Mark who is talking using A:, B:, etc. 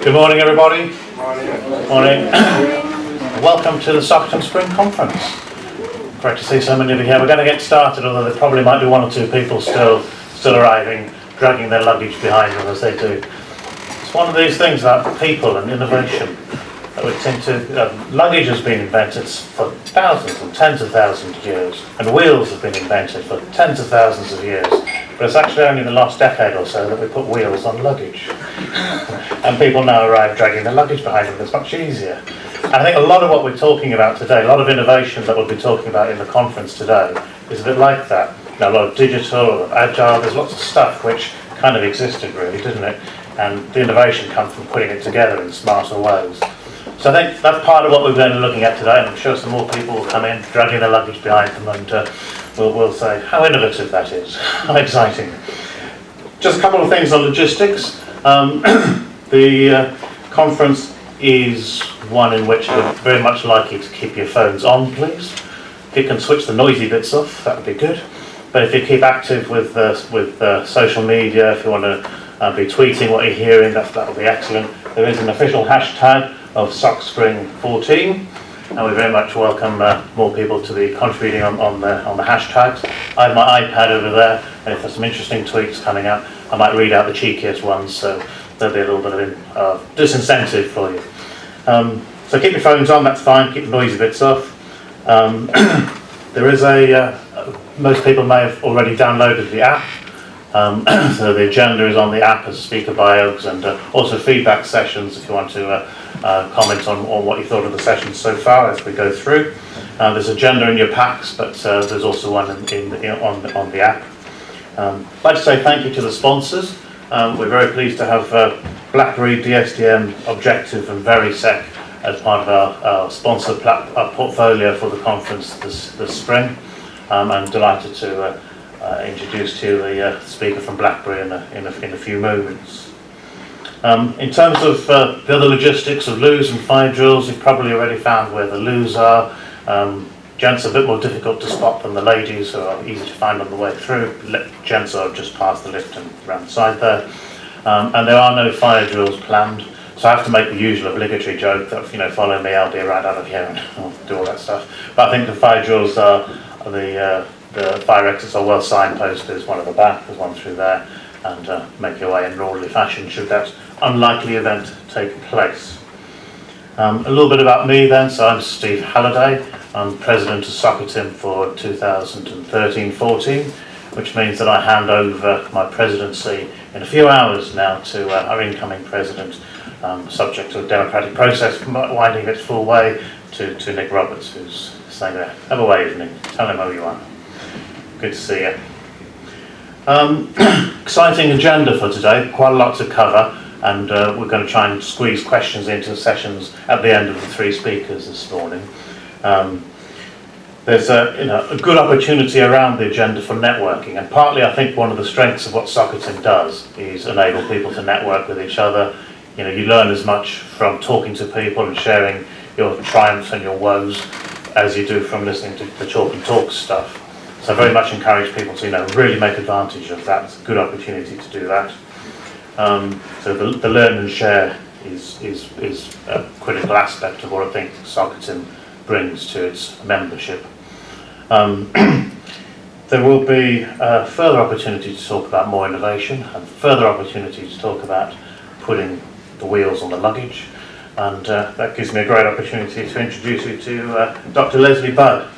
A: Good morning, everybody.
B: Morning.
A: Morning. Welcome to the Socitm Spring Conference. Great to see so many of you here. We're going to get started, although there probably might be one or two people still arriving, dragging their luggage behind them as they do. It's one of these things about people and innovation that we tend to. Luggage has been invented for thousands and tens of thousands of years, and wheels have been invented for tens of thousands of years. But it's actually only the last decade or so that we put wheels on luggage. And people now arrive dragging their luggage behind them. It's much easier. And I think a lot of what we're talking about today, a lot of innovation that we'll be talking about in the conference today, is a bit like that. You know, a lot of digital, a lot of agile, there's lots of stuff which kind of existed really, didn't it? And the innovation comes from putting it together in smarter ways. So I think that's part of what we're going to be looking at today, and I'm sure some more people will come in, dragging their luggage behind them, and we'll say how innovative that is, how exciting. Just a couple of things on logistics. The conference is one in which we'd very much like you to keep your phones on, please. If you can switch the noisy bits off, that would be good. But if you keep active with social media, if you want to be tweeting what you're hearing, that will be excellent. There is an official hashtag of SocSpring14, and we very much welcome more people to be contributing on the hashtags. I have my iPad over there, and if there's some interesting tweets coming up, I might read out the cheekiest ones, so there'll be a little bit of disincentive for you. So keep your phones on, that's fine, keep the noisy bits off. There is most people may have already downloaded the app. So the agenda is on the app as speaker bios, and also feedback sessions if you want to comment on what you thought of the sessions so far as we go through. There's agenda in your packs, but there's also one on the app. I'd like to say thank you to the sponsors. We're very pleased to have BlackBerry, DSDM, Objective and Verisec as part of our sponsor portfolio for the conference this spring. I'm delighted to introduce to you the speaker from BlackBerry in a few moments. In terms of the other logistics of loos and fire drills, you've probably already found where the loos are. Gents are a bit more difficult to spot than the ladies, who are easy to find on the way through. Gents are just past the lift and around the side there. And there are no fire drills planned, so I have to make the usual obligatory joke that, you know, follow me, I'll be right out of here and I'll do all that stuff. But I think the fire drills are, the fire exits are well signposted. There's one at the back, there's one through there, and make your way in an orderly fashion should that unlikely event take place. A little bit about me then. So I'm Steve Halliday. I'm president of Socitm for 2013-14, which means that I hand over my presidency in a few hours now to our incoming president, subject to a democratic process winding its full way, to Nick Roberts, who's saying there. Have a wave, Nick. Tell him who you are. Good to see you. Exciting agenda for today, quite a lot to cover, and we're going to try and squeeze questions into the sessions at the end of the three speakers this morning. There's a good opportunity around the agenda for networking, and partly I think one of the strengths of what Socitm does is enable people to network with each other. You know, you learn as much from talking to people and sharing your triumphs and your woes as you do from listening to the chalk and talk stuff. So I very much encourage people to, you know, really make advantage of that. It's a good opportunity to do that. So the learn and share is a critical aspect of what I think Socitm brings to its membership. There will be further opportunity to talk about more innovation, and further opportunity to talk about putting the wheels on the luggage. And that gives me a great opportunity to introduce you to Dr. Leslie Budd.